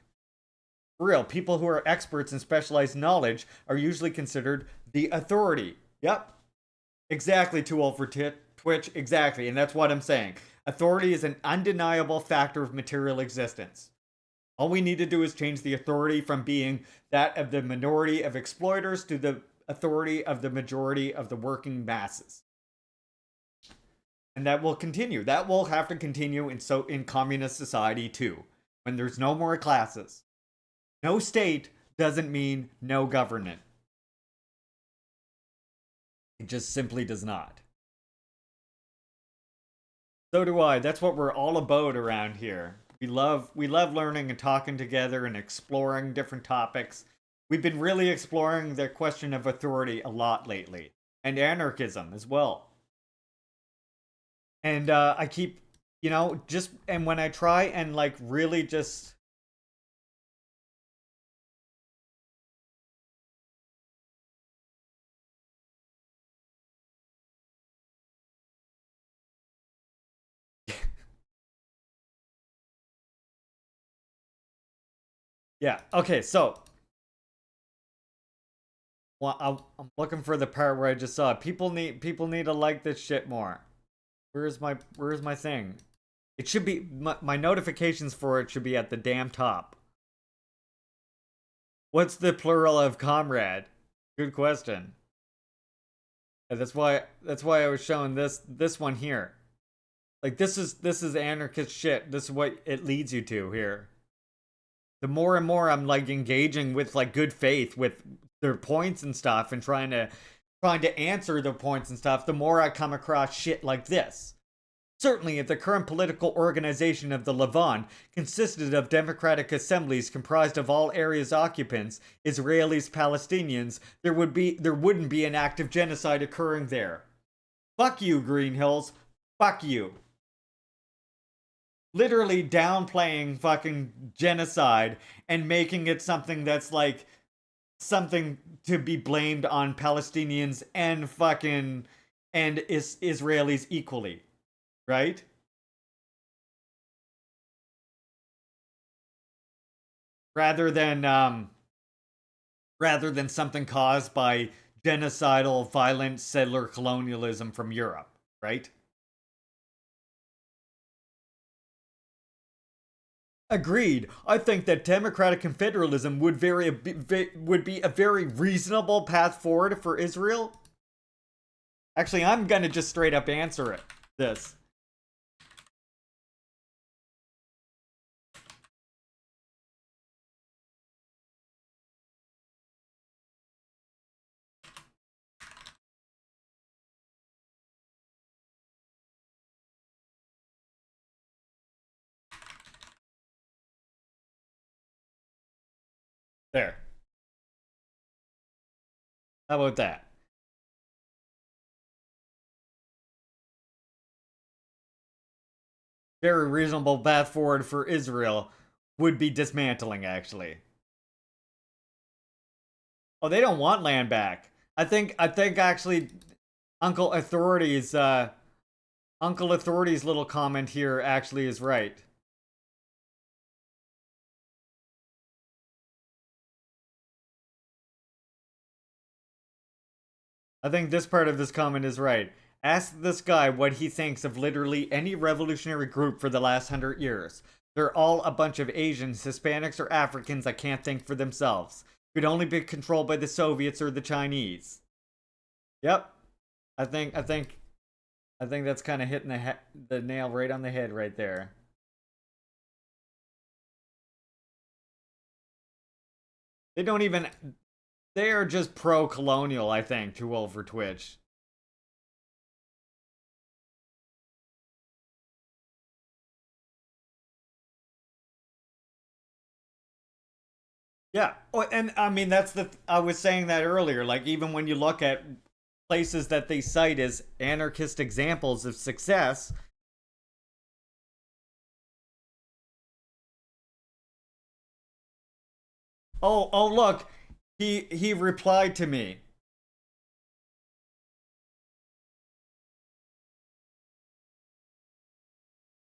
S2: For real, people who are experts in specialized knowledge are usually considered the authority. Yep. Exactly, too old for Twitch. Exactly, and that's what I'm saying. Authority is an undeniable factor of material existence. All we need to do is change the authority from being that of the minority of exploiters to the authority of the majority of the working masses. And that will continue. That will have to continue in communist society too, when there's no more classes. No state doesn't mean no government. It just simply does not. So do I. That's what we're all about around here. We love learning and talking together and exploring different topics. We've been really exploring the question of authority a lot lately, and anarchism as well. And I keep, just and when I try and like really just yeah, okay, so well, I'm looking for the part where I just saw it. People need to like this shit more. Where's my thing? It should be my notifications for it should be at the damn top. What's the plural of comrade? Good question. And that's why I was showing this one here. Like this is anarchist shit. This is what it leads you to here. The more and more I'm like engaging with like good faith with their points and stuff and trying to answer their points and stuff, the more I come across shit like this. Certainly, if the current political organization of the Levant consisted of democratic assemblies comprised of all areas occupants, Israelis, Palestinians, there wouldn't be an act of genocide occurring there. Fuck you, Green Hills. Fuck you. Literally downplaying fucking genocide and making it something that's like something to be blamed on Palestinians and fucking and Israelis equally, right? Rather than something caused by genocidal violent settler colonialism from Europe, right? Agreed. I think that democratic confederalism would be a very reasonable path forward for Israel. Actually, I'm gonna just straight up answer it. This. There. How about that? Very reasonable path forward for Israel would be dismantling, actually. Oh, they don't want land back. I think actually Uncle Authority's little comment here actually is right. I think this part of this comment is right. Ask this guy what he thinks of literally any revolutionary group for the last 100 years. They're all a bunch of Asians, Hispanics, or Africans that can't think for themselves. Could only be controlled by the Soviets or the Chinese. Yep. I think that's kind of hitting the nail right on the head right there. They don't even they are just pro-colonial, I think, too old for Twitch. Yeah. Oh, and I mean I was saying that earlier. Like even when you look at places that they cite as anarchist examples of success. Oh, look. He replied to me.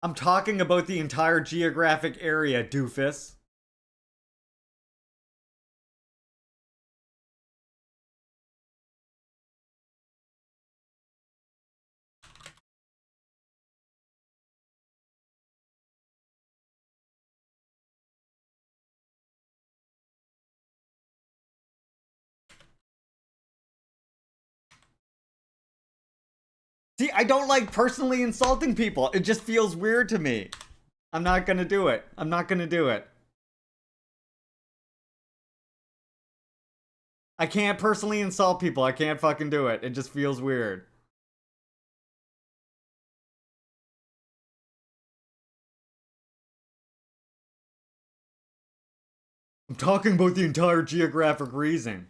S2: I'm talking about the entire geographic area, doofus. See, I don't like personally insulting people. It just feels weird to me. I'm not gonna do it. I'm not gonna do it. I can't personally insult people. I can't fucking do it. It just feels weird. I'm talking about the entire geographic region.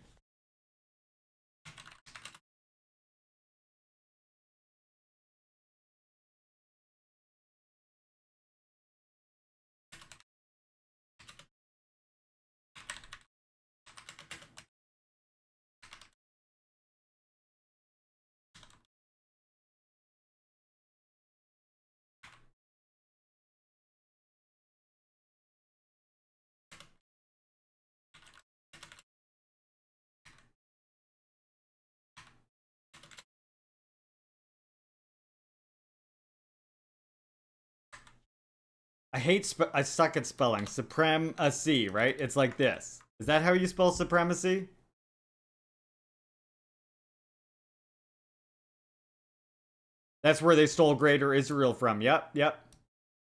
S2: I suck at spelling. Supremacy, right? It's like this. Is that how you spell supremacy? That's where they stole Greater Israel from. Yep.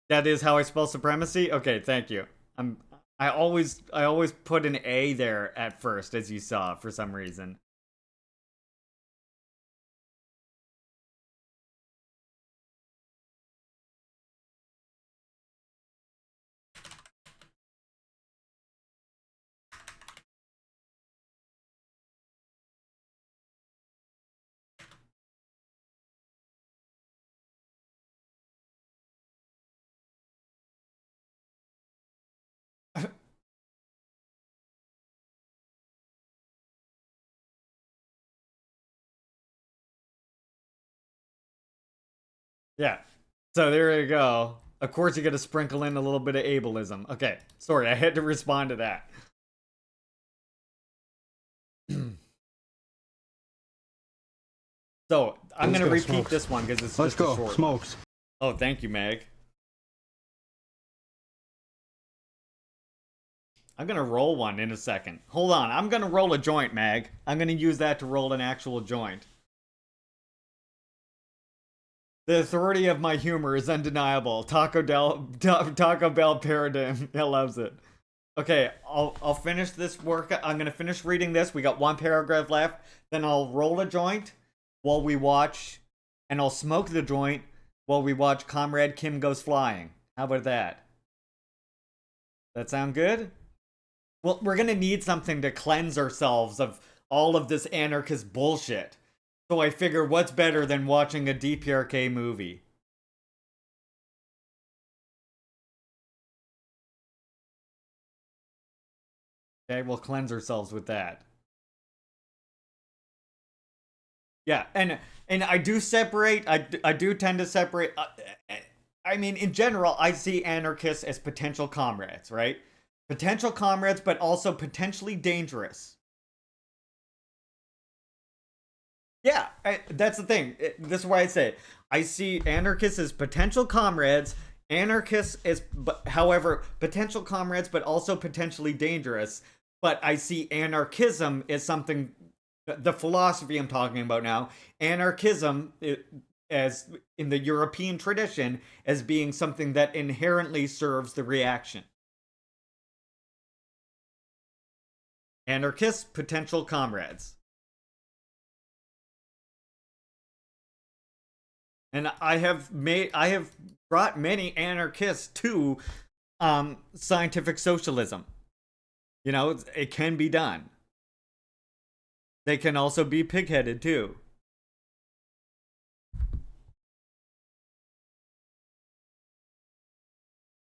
S2: That is how I spell supremacy? Okay, thank you. I always put an A there at first, as you saw, for some reason. Yeah. So there you go. Of course, you got to sprinkle in a little bit of ableism. Okay, sorry, I had to respond to that. So I'm gonna repeat
S3: smokes.
S2: this one because it's
S3: Let's
S2: just a
S3: go.
S2: short one.
S3: Smokes.
S2: Oh, thank you, Meg. I'm gonna roll one in a second. Hold on, I'm gonna roll a joint, Mag. I'm gonna use that to roll an actual joint. The authority of my humor is undeniable. Taco Bell paradigm. He loves it. Okay, I'll finish this work. I'm gonna finish reading this. We got one paragraph left. Then I'll roll a joint while we watch, and I'll smoke the joint while we watch Comrade Kim Goes Flying. How about that? That sound good? Well, we're gonna need something to cleanse ourselves of all of this anarchist bullshit. So I figure what's better than watching a DPRK movie? Okay, we'll cleanse ourselves with that. Yeah, and I do separate. I do tend to separate. I mean, in general, I see anarchists as potential comrades, right? Potential comrades, but also potentially dangerous. Yeah, that's the thing. This is why I say I see anarchists as potential comrades. Anarchists as, however, potential comrades, but also potentially dangerous. But I see anarchism as something, the philosophy I'm talking about now, anarchism as in the European tradition as being something that inherently serves the reaction. Anarchists, potential comrades. And I have brought many anarchists to scientific socialism. You know, it can be done. They can also be pigheaded too.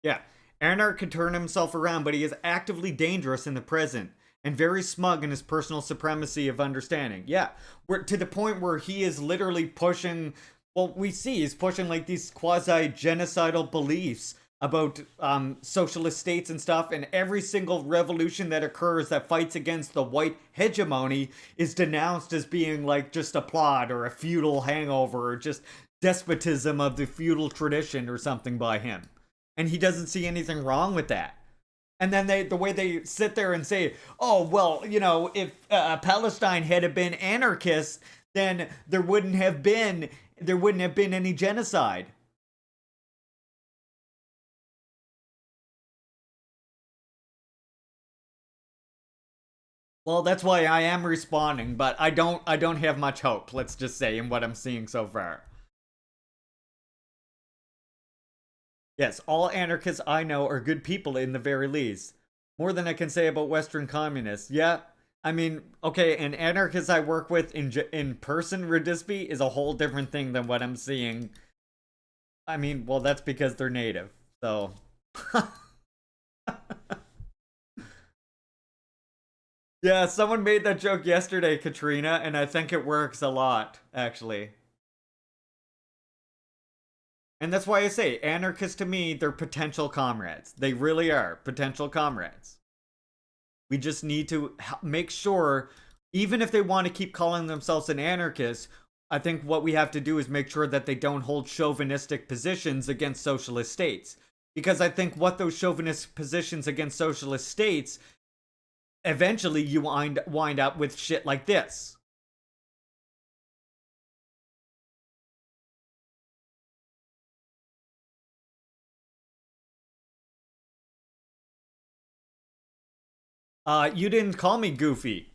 S2: Yeah, Anarch can turn himself around, but he is actively dangerous in the present and very smug in his personal supremacy of understanding. Yeah, we're to the point where he is literally pushing. Well, we see he's pushing like these quasi genocidal beliefs about socialist states and stuff, and every single revolution that occurs that fights against the white hegemony is denounced as being like just a plot or a feudal hangover or just despotism of the feudal tradition or something by him, and he doesn't see anything wrong with that. And then the way they sit there and say, "Oh well, you know, if Palestine had been anarchist, then there wouldn't have been any genocide." Well, that's why I am responding, but I don't have much hope. Let's just say in what I'm seeing so far. Yes, all anarchists I know are good people in the very least. More than I can say about Western communists. Yeah, I mean, okay, an anarchist I work with in person, Radisby, is a whole different thing than what I'm seeing. I mean, well, that's because they're native. So, yeah, someone made that joke yesterday, Katrina, and I think it works a lot, actually. And that's why I say anarchists to me, they're potential comrades. They really are potential comrades. We just need to make sure, even if they want to keep calling themselves an anarchist, I think what we have to do is make sure that they don't hold chauvinistic positions against socialist states. Because I think what those chauvinist positions against socialist states, eventually you wind up with shit like this. You didn't call me goofy.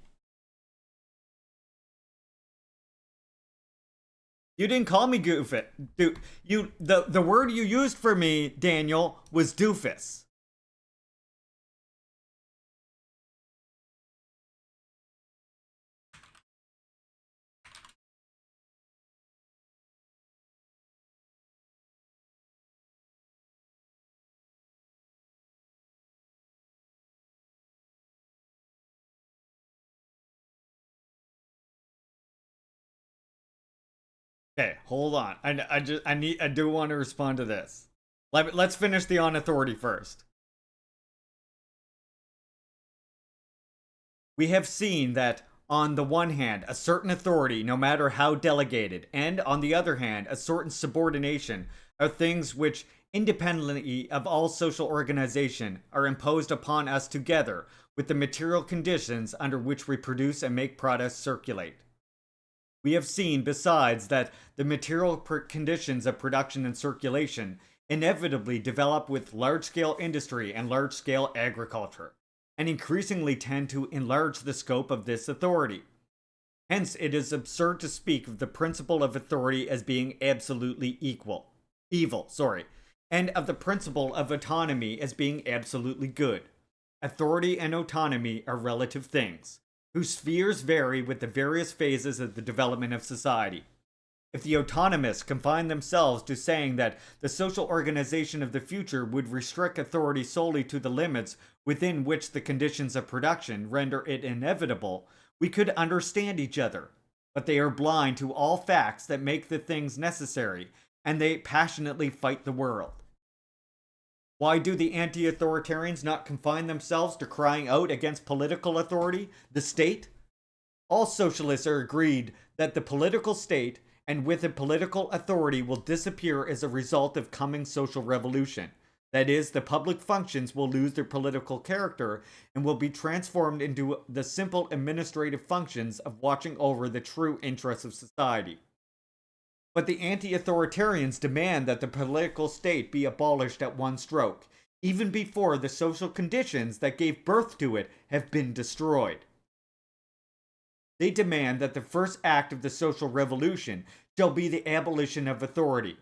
S2: You didn't call me goofy. You the word you used for me, Daniel, was doofus. Okay, hold on. I do want to respond to this. Let's finish the on authority first. We have seen that on the one hand, a certain authority, no matter how delegated, and on the other hand, a certain subordination are things which, independently of all social organization, are imposed upon us together with the material conditions under which we produce and make products circulate. We have seen, besides, that the material conditions of production and circulation inevitably develop with large scale industry and large scale agriculture, and increasingly tend to enlarge the scope of this authority. Hence, it is absurd to speak of the principle of authority as being absolutely evil, and of the principle of autonomy as being absolutely good. Authority and autonomy are relative things, whose spheres vary with the various phases of the development of society. If the autonomists confine themselves to saying that the social organization of the future would restrict authority solely to the limits within which the conditions of production render it inevitable, we could understand each other. But they are blind to all facts that make the things necessary, and they passionately fight the world. Why do the anti authoritarians not confine themselves to crying out against political authority, the state? All socialists are agreed that the political state and with it political authority will disappear as a result of coming social revolution. That is, the public functions will lose their political character and will be transformed into the simple administrative functions of watching over the true interests of society. But the anti-authoritarians demand that the political state be abolished at one stroke, even before the social conditions that gave birth to it have been destroyed. They demand that the first act of the social revolution shall be the abolition of authority.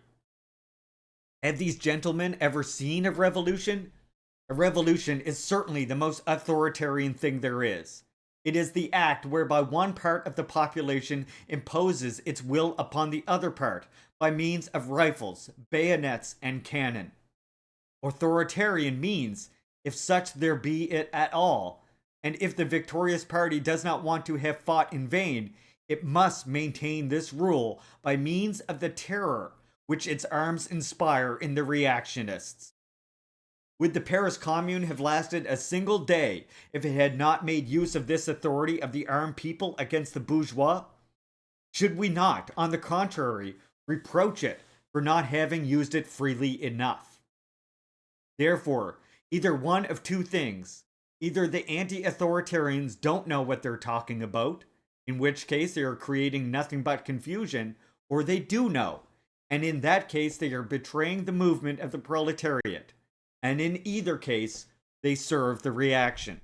S2: Have these gentlemen ever seen a revolution? A revolution is certainly the most authoritarian thing there is. It is the act whereby one part of the population imposes its will upon the other part by means of rifles, bayonets, and cannon. Authoritarian means, if such there be it at all, and if the victorious party does not want to have fought in vain, it must maintain this rule by means of the terror which its arms inspire in the reactionists. Would the Paris Commune have lasted a single day if it had not made use of this authority of the armed people against the bourgeois? Should we not, on the contrary, reproach it for not having used it freely enough? Therefore, either one of two things. Either the anti-authoritarians don't know what they're talking about, in which case they are creating nothing but confusion, or they do know, and in that case they are betraying the movement of the proletariat. And in either case, they serve the reaction.